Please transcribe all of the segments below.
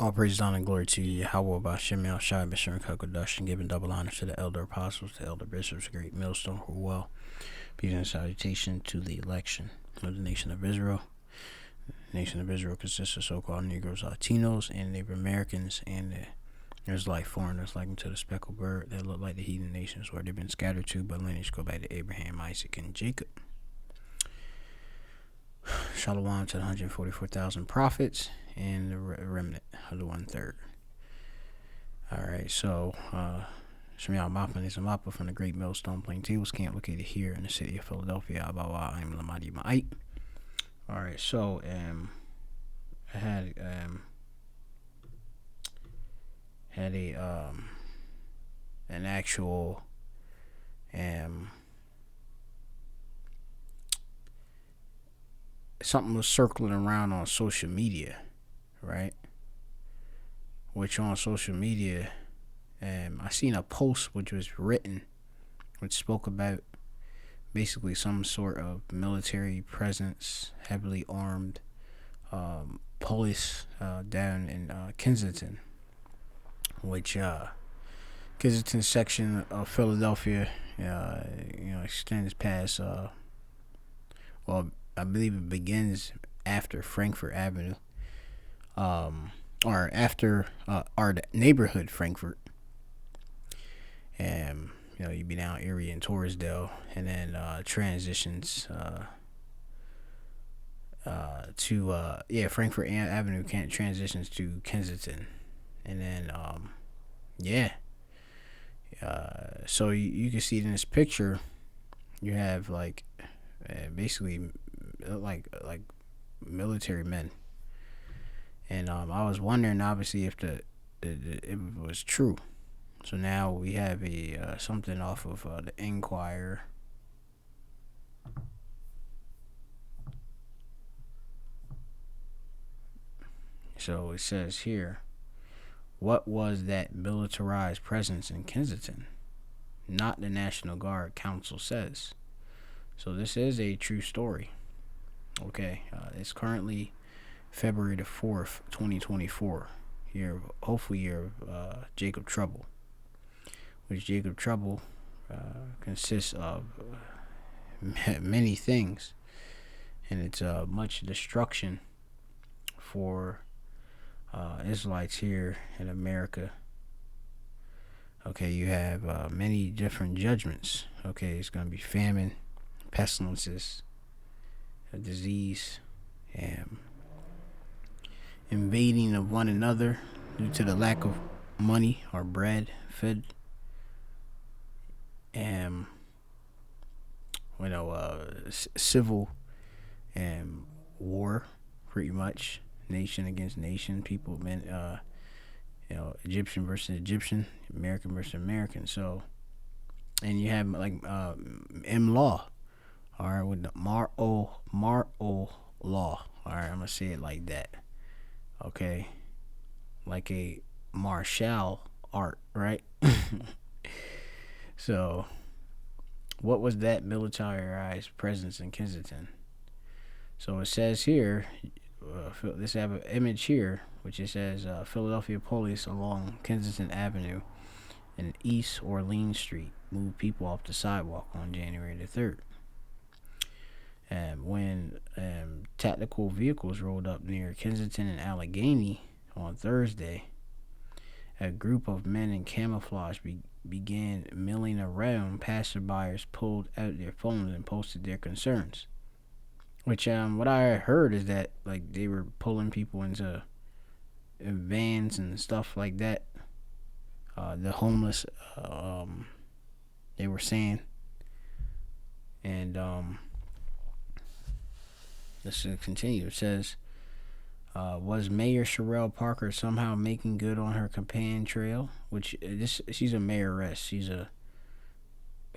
All praise, honor, and glory to you, Yahweh, Bashem, El Shai, Bashir, Kakodash, and giving double honor to the elder apostles, the elder bishops, great millstone, who well. Peace and salutation to the election of the nation of Israel. The nation of Israel consists of so-called Negroes, Latinos, and Native Americans, and there's like foreigners like to the speckled bird that look like the heathen nations where they've been scattered to, but lineage go back to Abraham, Isaac, and Jacob. Shalom to the 144,000 prophets and the remnant of the 1/3. Alright, so Shemiah Mappa is a Mappa from the Great Millstone Plaintables camp located here in the city of Philadelphia. Abawa, I'm Lamadi Ma'ite. Alright, so I had an actual something was circling around on social media, right? Which on social media, I seen a post which was written, which spoke about basically some sort of military presence, heavily armed police down in Kensington, which Kensington section of Philadelphia, extends past I believe it begins after Frankfurt Avenue, or after our neighborhood Frankfurt, and you'd be down Erie and Torresdale, and then transitions to Frankfurt Avenue transitions to Kensington, and then so you can see it in this picture. You have basically like military men, and I was wondering obviously if if it was true. So now we have a something off of the Enquirer. So it says here, what was that militarized presence in Kensington? Not the National Guard Council says. So this is a true story. Okay, it's currently February the 4th, 2024. Hopefully year of Jacob Trouble. Which Jacob Trouble consists of many things. And it's much destruction for Israelites here in America. Okay, you have many different judgments. Okay, it's going to be famine, pestilences, a disease, and invading of one another due to the lack of money or bread fed, and civil and war, pretty much, nation against nation, people, men, Egyptian versus Egyptian, American versus American. So, and you have M law. All right, with the Mar'o law. All right, I'm gonna say it like that. Okay, like a martial art, right? So, what was that militarized presence in Kensington? So it says here, let's have an image here, which it says Philadelphia police along Kensington Avenue and East Orleans Street moved people off the sidewalk on January the 3rd. When tactical vehicles rolled up near Kensington and Allegheny on Thursday, a group of men in camouflage began milling around. Passerbyers pulled out their phones and posted their concerns. Which what I heard is that they were pulling people into vans and stuff like that. The homeless, they were saying, and let's continue. It says, was Mayor Sherelle Parker somehow making good on her campaign trail? She's a mayoress. She's a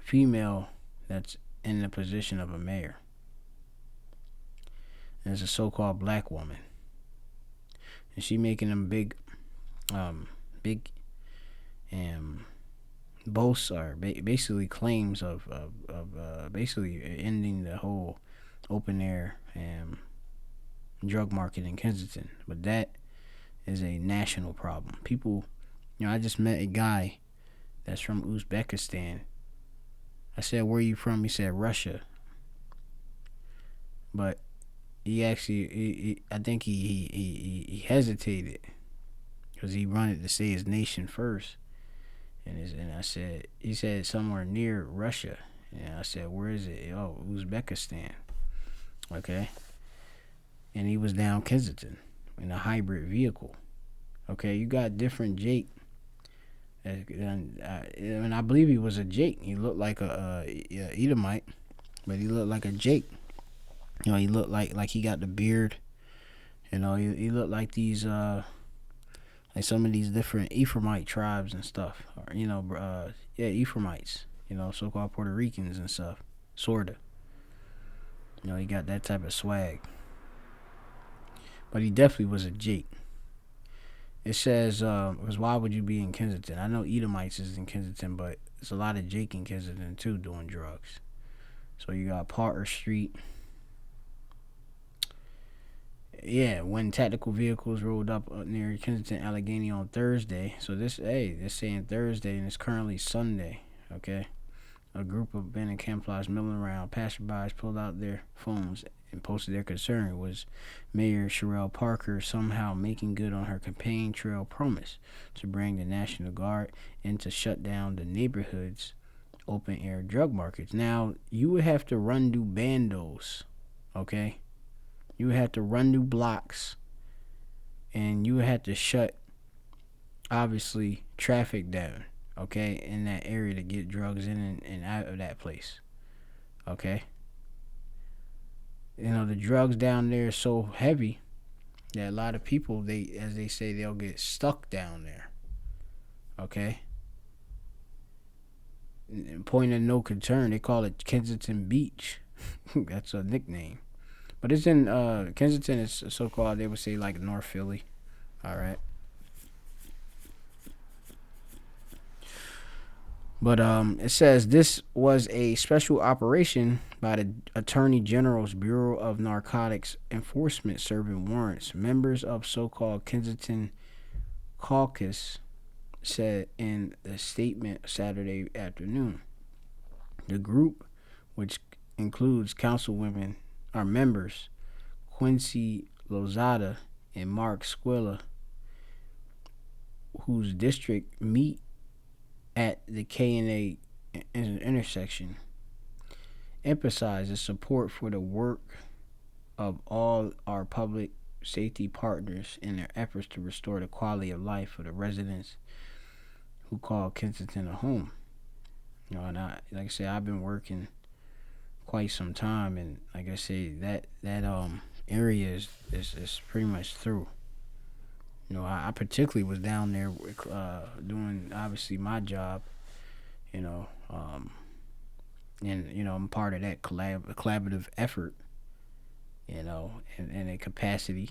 female that's in the position of a mayor. And it's a so-called black woman. And she making them big boasts, or basically claims of basically ending the whole open air drug market in Kensington. But that is a national problem. People, I just met a guy that's from Uzbekistan. I said, "Where are you from?" He said, "Russia." But he actually, I think he hesitated because he wanted to say his nation first. And I said, he said somewhere near Russia. And I said, "Where is it?" "Oh, Uzbekistan." Okay. And he was down Kensington in a hybrid vehicle. Okay, you got different Jake. And I believe he was a Jake. He looked like a Edomite, but he looked like a Jake. He looked like he got the beard. He looked like these like some of these different Ephraimite tribes and stuff. Or, Ephraimites. So-called Puerto Ricans and stuff. Sorta. He got that type of swag. But he definitely was a Jake. It says, because why would you be in Kensington? I know Edomites is in Kensington, but there's a lot of Jake in Kensington too doing drugs. So you got Parker Street. Yeah, when tactical vehicles rolled up near Kensington, Allegheny on Thursday. So they're saying Thursday and it's currently Sunday. Okay. A group of Ben and Campflies milling around. Passerbys pulled out their phones and posted their concern. Was Mayor Sherelle Parker somehow making good on her campaign trail promise to bring the National Guard and to shut down the neighborhood's open-air drug markets? Now, you would have to run through bandos, okay? You would have to run through blocks, and you would have to shut, obviously, traffic down, okay, in that area to get drugs in and out of that place, okay? The drugs down there are so heavy that a lot of people, as they say, they'll get stuck down there, okay? And point of no concern, they call it Kensington Beach. That's a nickname. But it's in Kensington is so-called, they would say, like North Philly. All right. But it says this was a special operation by the Attorney General's Bureau of Narcotics Enforcement serving warrants. Members of so-called Kensington Caucus said in the statement Saturday afternoon. The group, which includes councilwomen, are members Quincy Lozada and Mark Squilla, whose district meet at the K&A intersection, emphasizes support for the work of all our public safety partners in their efforts to restore the quality of life for the residents who call Kensington a home. And like I said, I've been working quite some time, and like I say, that area is pretty much through. I particularly was down there doing obviously my job, and I'm part of that collaborative effort, in a capacity,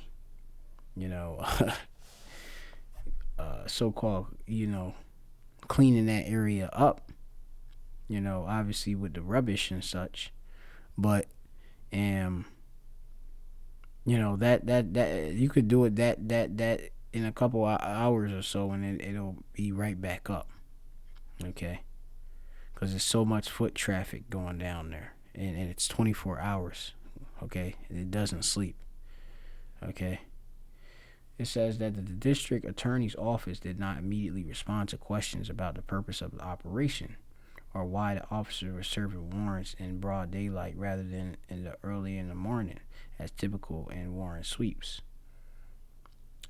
so-called, cleaning that area up, obviously with the rubbish and such, but that you could do it that in a couple hours or so, and it'll be right back up, okay? Because there's so much foot traffic going down there, and it's 24 hours, okay? It doesn't sleep, okay? It says that the district attorney's office did not immediately respond to questions about the purpose of the operation or why the officer was serving warrants in broad daylight rather than early in the morning, as typical in warrant sweeps.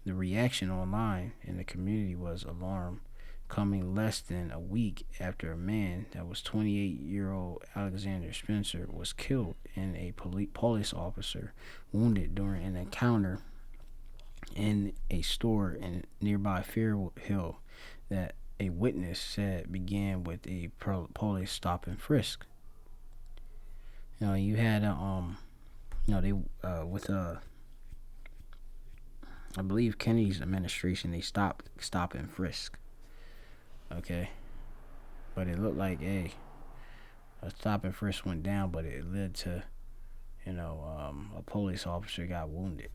The reaction online in the community was alarm, coming less than a week after a man that was 28-year-old Alexander Spencer was killed and a police officer wounded during an encounter in a store in nearby Fairhill that a witness said began with a police stop and frisk. You had they with I believe Kennedy's administration, they stopped stop and frisk. Okay, but it looked like a stop and frisk went down, but it led to a police officer got wounded.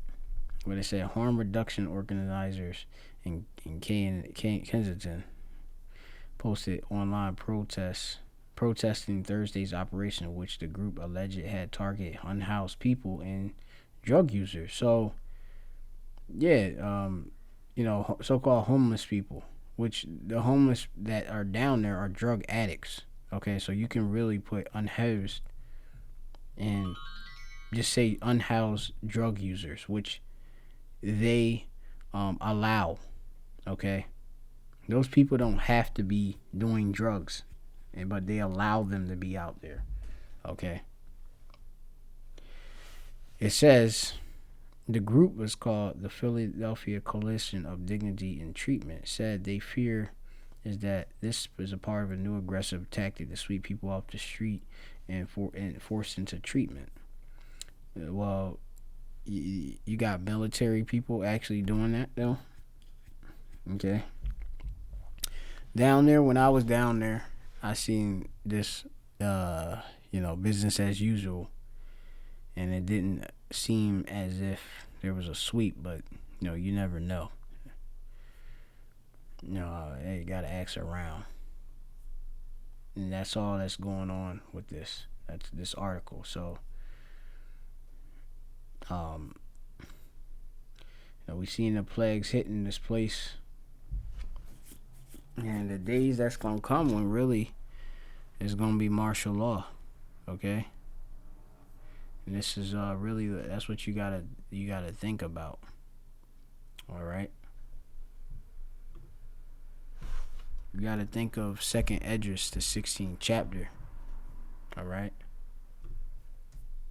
But it said harm reduction organizers in Kensington posted online protesting Thursday's operation, which the group alleged had targeted unhoused people and drug users. So, yeah, so-called homeless people, which the homeless that are down there are drug addicts. Okay, so you can really put unhoused and just say unhoused drug users, which they allow. Okay, those people don't have to be doing drugs, but they allow them to be out there. Okay, it says the group was called the Philadelphia Coalition of Dignity and Treatment. Said they fear is that this is a part of a new aggressive tactic to sweep people off the street and force into treatment. Well, you got military people actually doing that though. Okay. Down there, when I was down there, I seen this, business as usual, and it didn't seem as if there was a sweep, but you never know. You gotta ask around, and that's all that's going on with this. That's this article. So, we seen the plagues hitting this place, and the days that's gonna come when really it's gonna be martial law. Okay, and this is really that's what you gotta think about. All right. You got to think of Second Esdras, the 16th chapter. All right.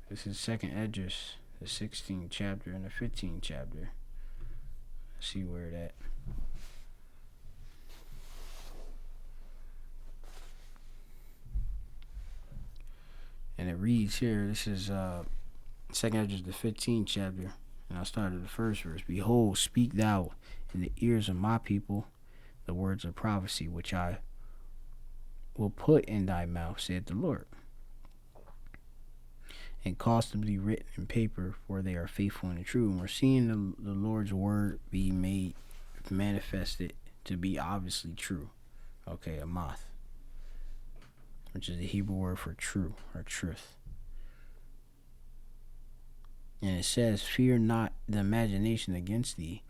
This is Second Esdras, the 16th chapter and the 15th chapter. Let's see where that. And it reads here. This is Second Esdras, the 15th chapter, and I started the first verse. Behold, speak thou in the ears of my people the words of prophecy which I will put in thy mouth, saith the Lord, and cause them to be written in paper, for they are faithful and true. And we're seeing the Lord's word be made manifested to be obviously true. Okay, amath, which is the Hebrew word for true or truth. And it says, fear not the imagination against thee,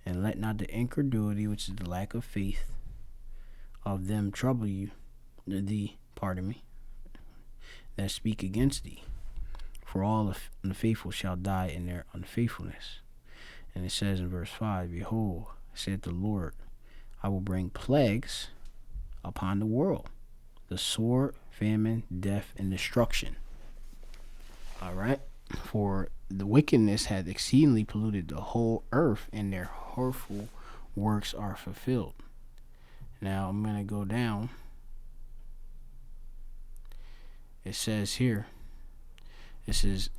and let not the incredulity, which is the lack of faith, of them trouble you, that speak against thee. For all the unfaithful shall die in their unfaithfulness. And it says in verse 5, behold, saith the Lord, I will bring plagues upon the world, the sword, famine, death, and destruction. All right? For the wickedness hath exceedingly polluted the whole earth, and their hurtful works are fulfilled. Now I'm going to go down. It says here, this is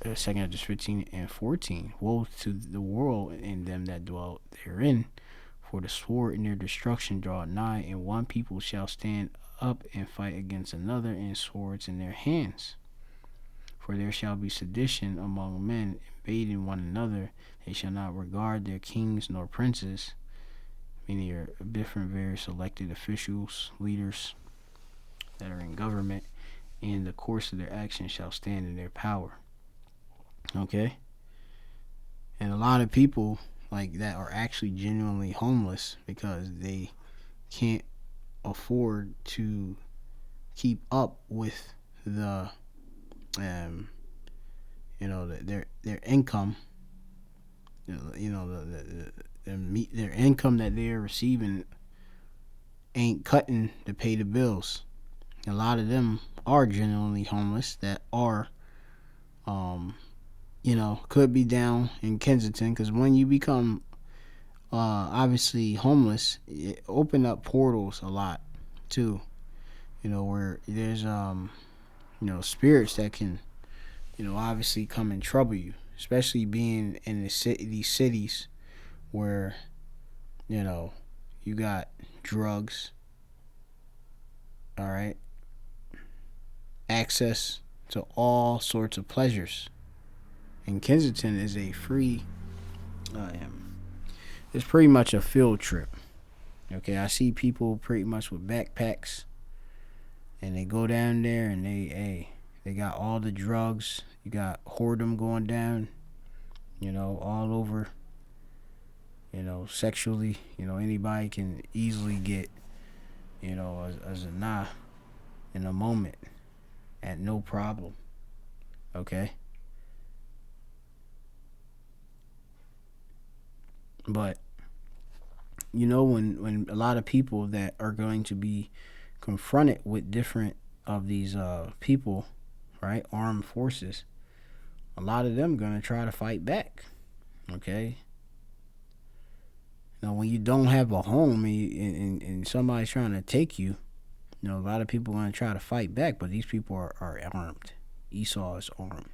2 Esdras 15 and 14. Woe to the world and them that dwell therein, for the sword in their destruction draweth nigh, and one people shall stand up and fight against another, and swords in their hands. For there shall be sedition among men, invading one another. They shall not regard their kings nor princes, meaning your different various elected officials, leaders that are in government, and the course of their action shall stand in their power. Okay? And a lot of people like that are actually genuinely homeless because they can't afford to keep up with the their income, their income that they're receiving ain't cutting to pay the bills. A lot of them are genuinely homeless that are could be down in Kensington, because when you become obviously homeless, it open up portals a lot too, where there's spirits that can obviously come and trouble you, especially being in these cities where you got drugs, all right, access to all sorts of pleasures. And Kensington is a free It's pretty much a field trip. Okay, I see people pretty much with backpacks, and they go down there and they got all the drugs. You got whoredom going down, all over. Sexually, anybody can easily get, a zina in a moment at no problem. Okay, but when a lot of people that are going to be confronted with different of these people, right, armed forces, a lot of them gonna try to fight back. Okay, now when you don't have a home and somebody's trying to take you, a lot of people are gonna try to fight back, but these people are armed. Esau is armed,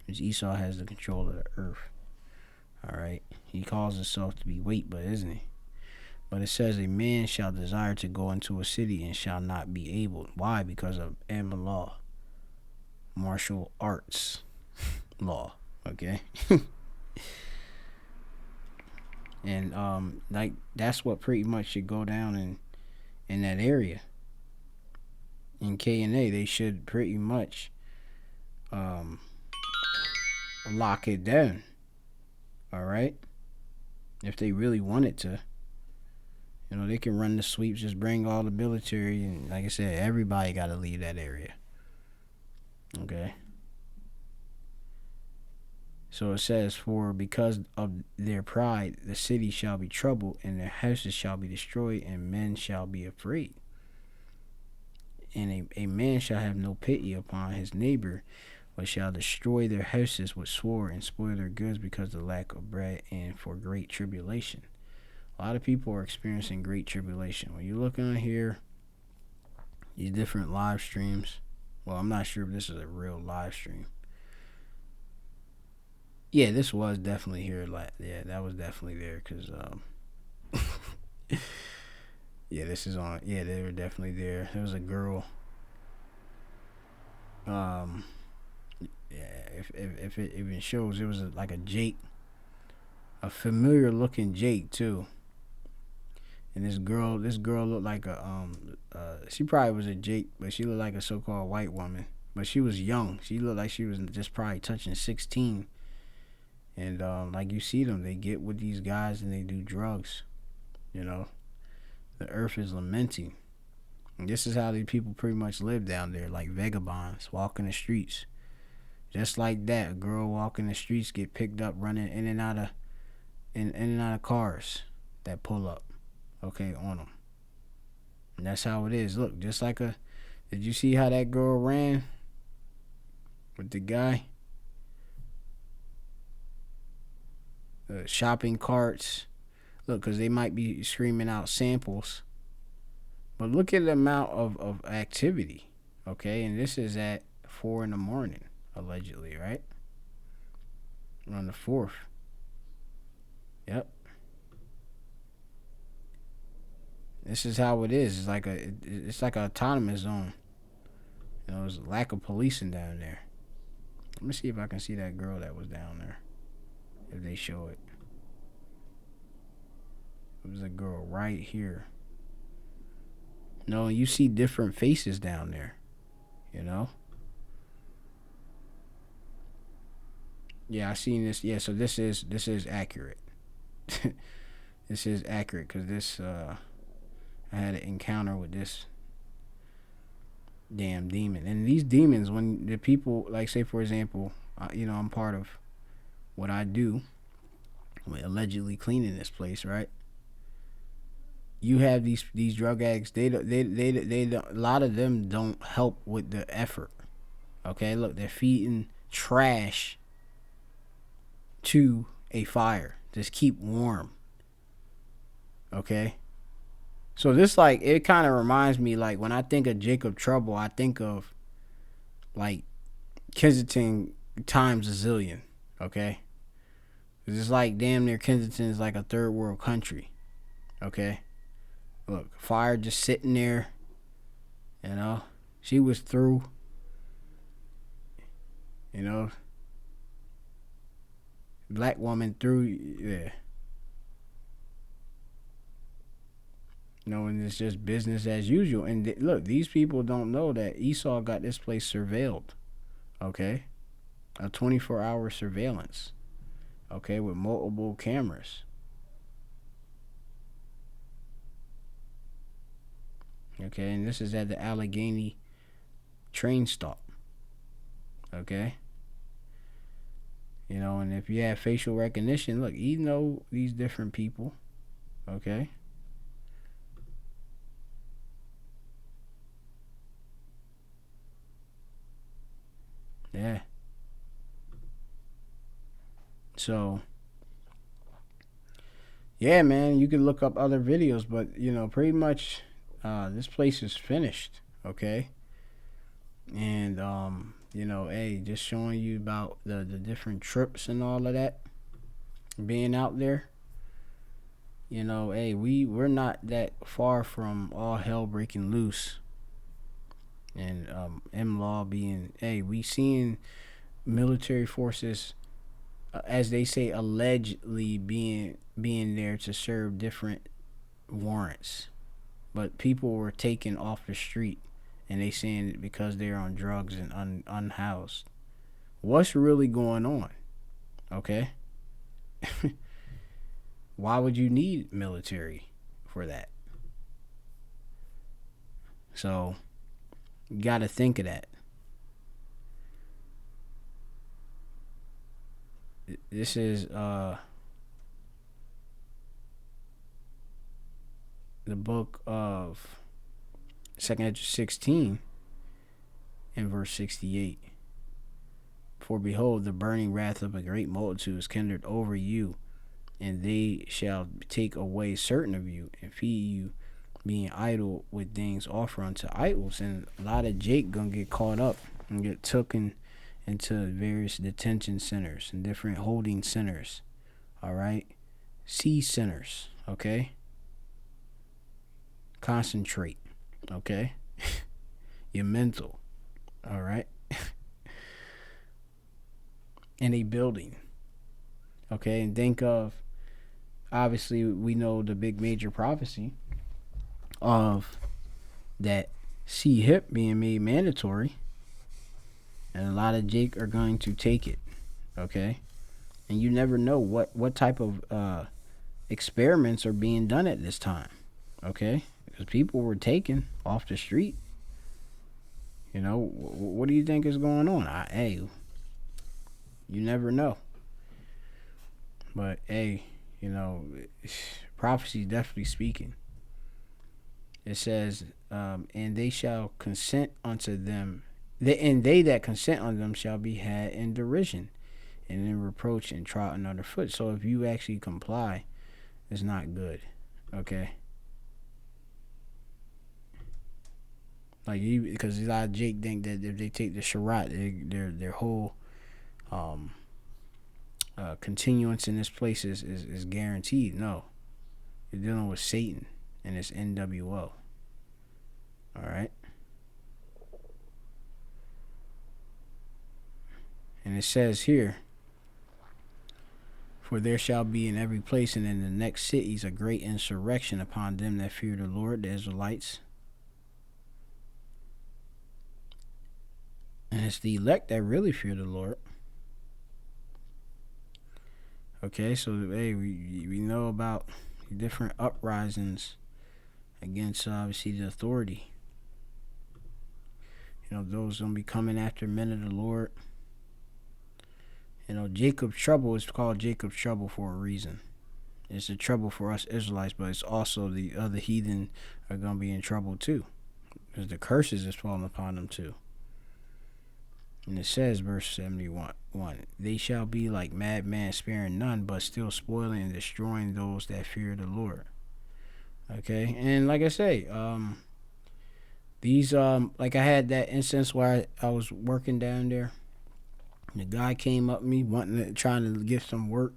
because Esau has the control of the earth. All right, he calls himself to be weight, but isn't he? But it says a man shall desire to go into a city and shall not be able. Why? Because of law, martial arts law. Okay. And like that's what pretty much should go down in that area. In K&A, they should pretty much lock it down. All right. If they really wanted to. They can run the sweeps, just bring all the military, and like I said, everybody got to leave that area. Okay. So it says, for because of their pride, the city shall be troubled, and their houses shall be destroyed, and men shall be afraid. And a man shall have no pity upon his neighbor, but shall destroy their houses with sword, and spoil their goods because of the lack of bread, and for great tribulation. A lot of people are experiencing great tribulation. When you look on here, these different live streams. Well, I'm not sure if this is a real live stream. Yeah, this was definitely here. Yeah, that was definitely there because, yeah, this is on. Yeah, they were definitely there. There was a girl. Yeah, if it even shows, it was like a Jake, a familiar looking Jake too. And this girl looked like she probably was a Jake, but she looked like a so-called white woman. But she was young. She looked like she was just probably touching 16. And like you see them, they get with these guys and they do drugs. The earth is lamenting. And this is how these people pretty much live down there, like vagabonds, walking the streets. Just like that, a girl walking the streets get picked up, running in and out of cars that pull up. Okay, on them. And that's how it is. Look, just like did you see how that girl ran with the guy? Shopping carts. Look, because they might be screaming out samples. But look at the amount of activity. Okay, and this is at 4 a.m, allegedly, right? On the 4th. Yep. This is how it is. It's like a autonomous zone. There's a lack of policing down there. Let me see if I can see that girl that was down there. If they show it. It was a girl right here. No, you see different faces down there. Yeah, I seen this. Yeah, so this is accurate. This is accurate because this I had an encounter with this damn demon. And these demons, when the people, like, say for example, I'm part of what I do with allegedly cleaning this place, right? You have these drug addicts. They don't, a lot of them don't help with the effort. Okay, look, they're feeding trash to a fire. Just keep warm. Okay. So this, like, it kind of reminds me, like, when I think of Jacob Trouble, I think of, like, Kensington times a zillion. Okay. It's like damn near Kensington is like a third world country. Okay. Look, fire just sitting there. She was through. Black woman threw, yeah. And it's just business as usual. And look, these people don't know that Esau got this place surveilled. Okay, a 24-hour surveillance. Okay, with multiple cameras. Okay, and this is at the Allegheny train stop. Okay. And if you have facial recognition, look, you know these different people. Okay. Yeah. So, yeah, man, you can look up other videos, but pretty much, this place is finished. Okay. And hey, just showing you about the different trips and all of that being out there. Hey, we're not that far from all hell breaking loose, and M-Law being, hey, we seeing military forces, as they say, allegedly being there to serve different warrants, but people were taken off the street, and they saying it because they're on drugs and unhoused. What's really going on? Okay. Why would you need military for that? So you got to think of that. This is the book of 2nd Ezra 16 and verse 68. For behold, the burning wrath of a great multitude is kindled over you, and they shall take away certain of you and feed you, being idle with things offered unto idols. And a lot of Jake gonna get caught up and get taken into various detention centers and different holding centers. All right, C centers. Okay, concentrate. Okay, your mental. All right, in a building. Okay, and think of, obviously we know the big major prophecy of that C-HIP being made mandatory, and a lot of Jake are going to take it. Okay, and you never know what type of experiments are being done at this time. Okay, because people were taken off the street. What do you think is going on? Hey, you never know. But hey, prophecy is definitely speaking. It says, and they shall consent unto them, and they that consent unto them shall be had in derision, and in reproach and trodden underfoot. So if you actually comply, it's not good. Okay. Like, because a lot of Jake think that if they take the Shabbat, their whole continuance in this place is guaranteed. No, you're dealing with Satan and it's NWO. All right. And it says here, for there shall be in every place and in the next cities a great insurrection upon them that fear the Lord, the Israelites. And it's the elect that really fear the Lord. Okay, so hey, we know about different uprisings against obviously the authority. Those gonna be coming after men of the Lord. Jacob's trouble is called Jacob's trouble for a reason. It's a trouble for us Israelites, but it's also the other heathen are gonna be in trouble too, because the curses is falling upon them too. And it says, verse 71, they shall be like madmen, sparing none, but still spoiling and destroying those that fear the Lord. Okay, and like I say, these like I had that instance where I was working down there. And the guy came up to me trying to get some work.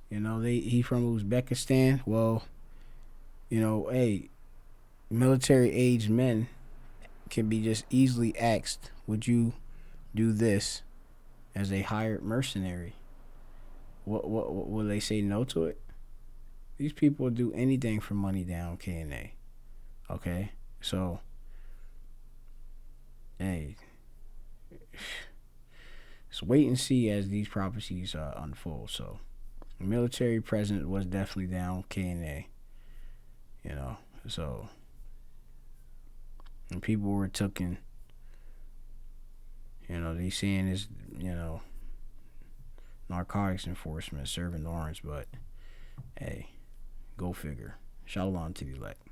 He from Uzbekistan. Well, hey, military aged men can be just easily asked, would you do this as a hired mercenary? What will they say no to it? These people will do anything for money down K&A. Okay, so hey, just wait and see as these prophecies unfold. So, the military president was definitely down K&A. You know, so and people were taking. They saying this. Narcotics enforcement serving orange, but hey, go figure. Shalom to the elect.